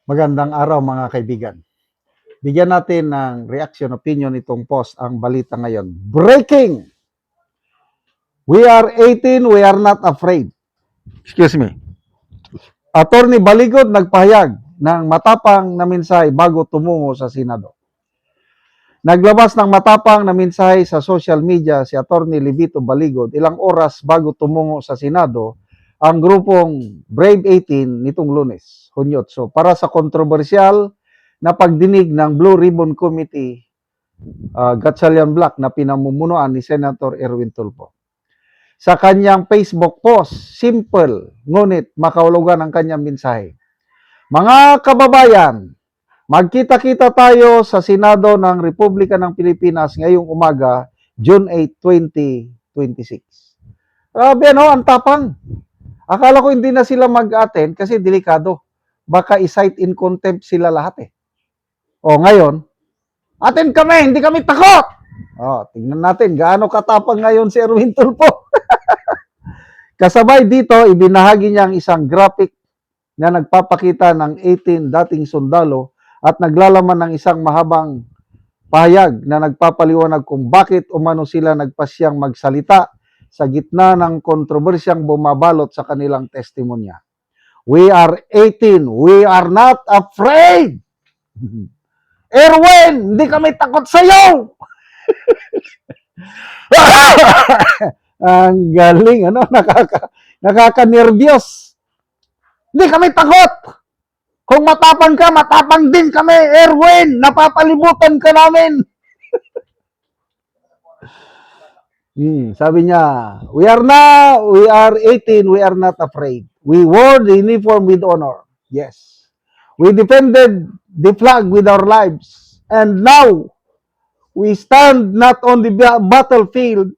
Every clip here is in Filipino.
Magandang araw mga kaibigan. Bigyan natin ng reaction opinion itong post ang balita ngayon. Breaking! We are 18, we are not afraid. Excuse me. Attorney Baligod nagpahayag ng matapang na mensahe bago tumungo sa Senado. Naglabas ng matapang na mensahe sa social media si Attorney Livito Baligod ilang oras bago tumungo sa Senado ang grupong Brave 18 nitong Lunes, Hunyo 8, para sa kontrobersyal na pagdinig ng Blue Ribbon Committee Gatchalian Black na pinamumunuan ni Senator Erwin Tulfo. Sa kanyang Facebook post, simple ngunit makahulugan ang kanyang mensahe. Mga kababayan, magkita-kita tayo sa Senado ng Republika ng Pilipinas ngayong umaga, June 8, 2026. Grabe ano, ang tapang. Akala ko hindi na sila mag-attend kasi delikado. Baka i-cite in contempt sila lahat eh. O ngayon, attend kami, hindi kami takot. O, tingnan natin gaano katapang ngayon si Erwin Tulfo. Kasabay dito, ibinahagi niya ang isang graphic na nagpapakita ng 18 dating sundalo at naglalaman ng isang mahabang pahayag na nagpapaliwanag kung bakit umano sila nagpasyang magsalita sa gitna ng kontrobersyang bumabalot sa kanilang testimonya. We are 18, we are not afraid. Erwin, hindi kami takot sa iyo. Ang galing, ano, nakaka-nervyos. Hindi kami takot. Kung matapang ka, matapang din kami, Erwin. Napapalibutan ka namin. Sabi niya, we are 18, we are not afraid. We wore the uniform with honor. Yes. We defended the flag with our lives. And now, we stand not on the battlefield,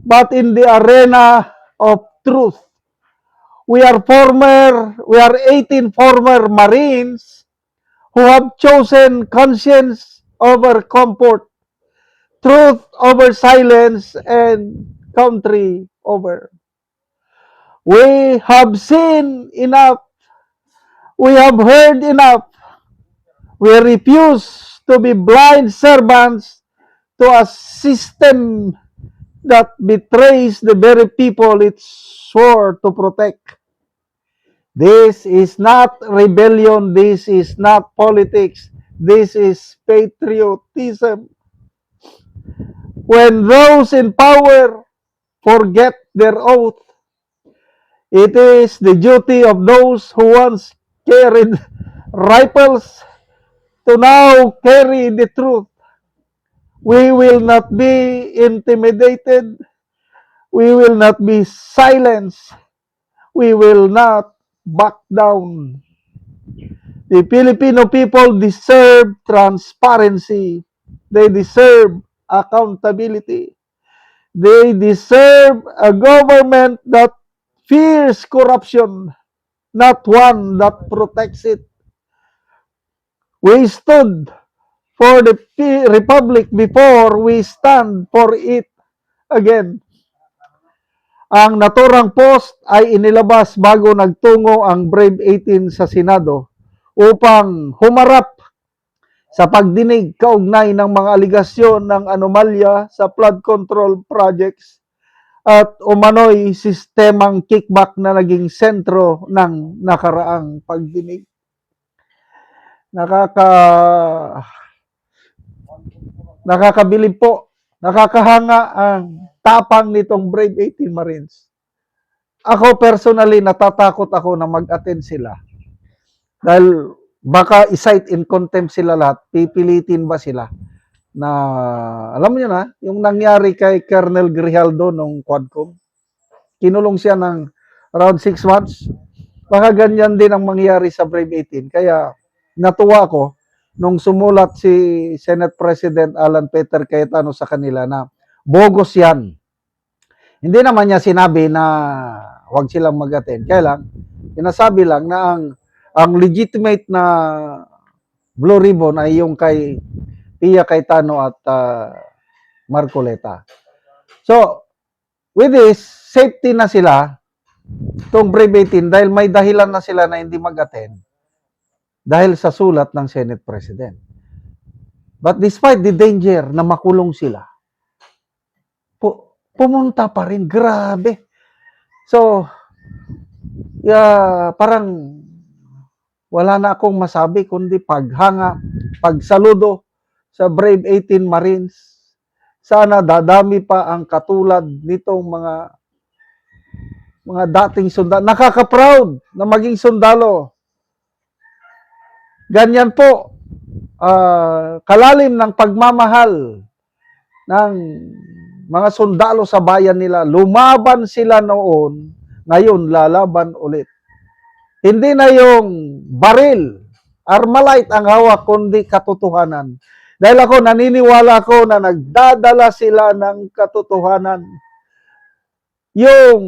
but in the arena of truth. We are 18 former Marines who have chosen conscience over comfort, truth over silence, and country over. We have seen enough. We have heard enough. We refuse to be blind servants to a system that betrays the very people it swore to protect. This is not rebellion. This is not politics. This is patriotism. When those in power forget their oath, it is the duty of those who once carried rifles to now carry the truth. We will not be intimidated. We will not be silenced. We will not back down. The Filipino people deserve transparency. They deserve accountability. They deserve a government that fears corruption, not one that protects it. We stood for the republic before we stand for it again. Ang naturang post ay inilabas bago nagtungo ang Brave 18 sa Senado upang humarap sa pagdinig kaugnay ng mga aligasyon ng anomalya sa flood control projects at umano'y sistemang kickback na naging sentro ng nakaraang pagdinig. Nakakabilib po, nakakahanga ang tapang nitong Brave 18 Marines. Ako personally, natatakot ako na mag-attend sila. Dahil baka i-cite in contempt sila lahat, pipilitin ba sila na, alam niyo na, yung nangyari kay Colonel Grijaldo nung Quadcom, kinulong siya ng around 6 months. Baka ganyan din ang mangyari sa Brave 18. Kaya natuwa ko nung sumulat si Senate President Alan Peter Cayetano sa kanila na bogus yan. Hindi naman niya sinabi na huwag silang mag-attend. Kaya lang, sinasabi lang na ang legitimate na Blue Ribbon ay yung kay Pia Cayetano at Marcoleta. So, with this, safety na sila itong Brave 18 dahil may dahilan na sila na hindi mag-attend. dahil sa sulat ng Senate President. But despite the danger na makulong sila, pumunta pa rin. Grabe. So, parang wala na akong masabi kundi paghanga, pagsaludo sa Brave 18 Marines. Sana dadami pa ang katulad nitong mga dating sundalo. Nakaka-proud na maging sundalo. Ganyan po, kalalim ng pagmamahal ng mga sundalo sa bayan nila. Lumaban sila noon, ngayon lalaban ulit. Hindi na yung baril, armalite ang hawak, kundi katotohanan. Dahil ako, naniniwala ko na nagdadala sila ng katotohanan. Yung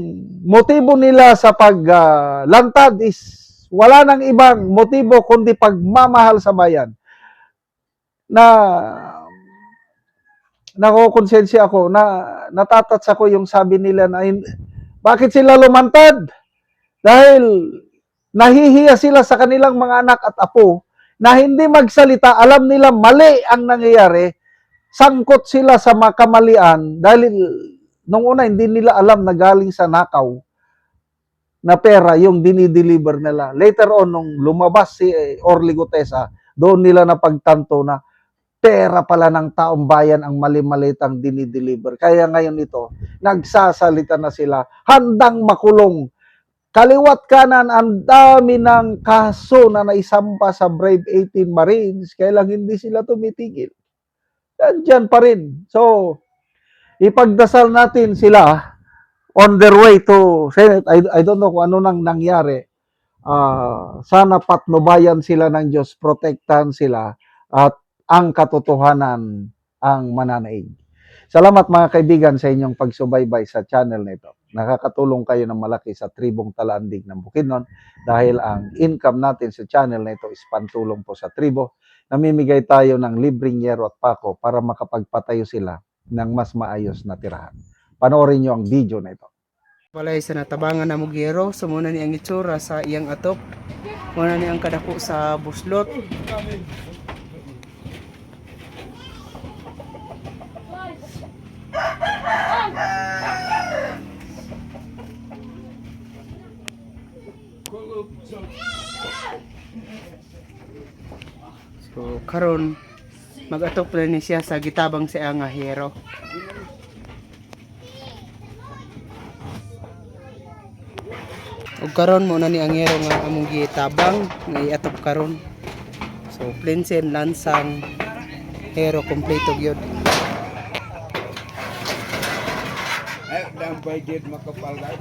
motibo nila sa paglantad is wala nang ibang motibo kundi pagmamahal sa bayan. Na nakokonsensya ako, na natatats ako yung sabi nila na bakit sila lumantad? Dahil nahihiya sila sa kanilang mga anak at apo na hindi magsalita, alam nila mali ang nangyayari, sangkot sila sa makamalian dahil nung una hindi nila alam na galing sa nakaw na pera yung dinideliver nila. Later on, nung lumabas si Orly Gutesa, doon nila napagtanto na pera pala ng taong bayan ang mali-malitang dinideliver. Kaya ngayon ito, nagsasalita na sila, handang makulong. Kaliwat kanan, ang dami ng kaso na naisampa sa Brave 18 Marines, kaya lang hindi sila tumitigil. Nandiyan pa rin. So, ipagdasal natin sila on their way to Senate. I don't know kung ano nang nangyari. Sana patnubayan sila ng Diyos, protektahan sila, at ang katotohanan ang mananaig. Salamat mga kaibigan sa inyong pagsubaybay sa channel na ito. Nakakatulong kayo ng malaki sa tribong Talaandig ng Bukidnon dahil ang income natin sa channel na ito is pantulong po sa tribo. Namimigay tayo ng libreng yero at pako para makapagpatayo sila ng mas maayos na tirahan. Panoorin nyo ang video na ito. Walay sa natabangan na mugyero, so muna ni ang itsura sa iyang atop. Muna ni ang kadako sa buslot. So karon mag-atop na ni siya sa gitabang sa iyang hero. Ug karon mo na ni ang hero nga among gitabang nga iatop karon. So plinsen, lansang, hero kompleto gyud. Ay, dang budget makapal guys.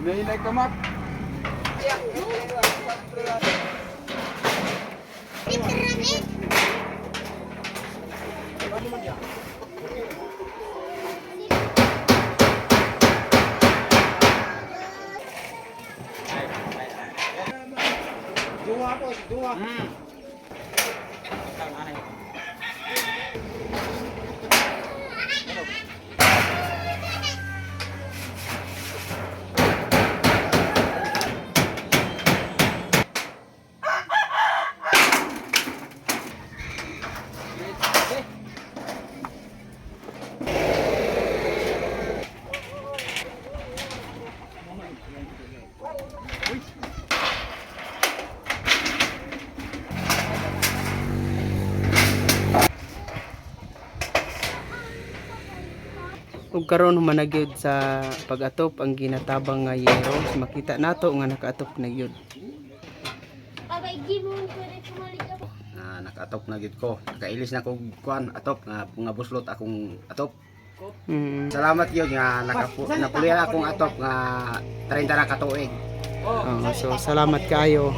Nainay kamat. Dua po, dua. Ug karon humanagyod sa pag-atop ang ginatabang nga yero. Makita nato nga nakaatop na gyud. Naka-atop na gid ko. Nakailis na kog kuan atop nga buslot akong atop. Salamat gyud nga napulian akong atop nga 30 na ka tuig. So salamat kayo.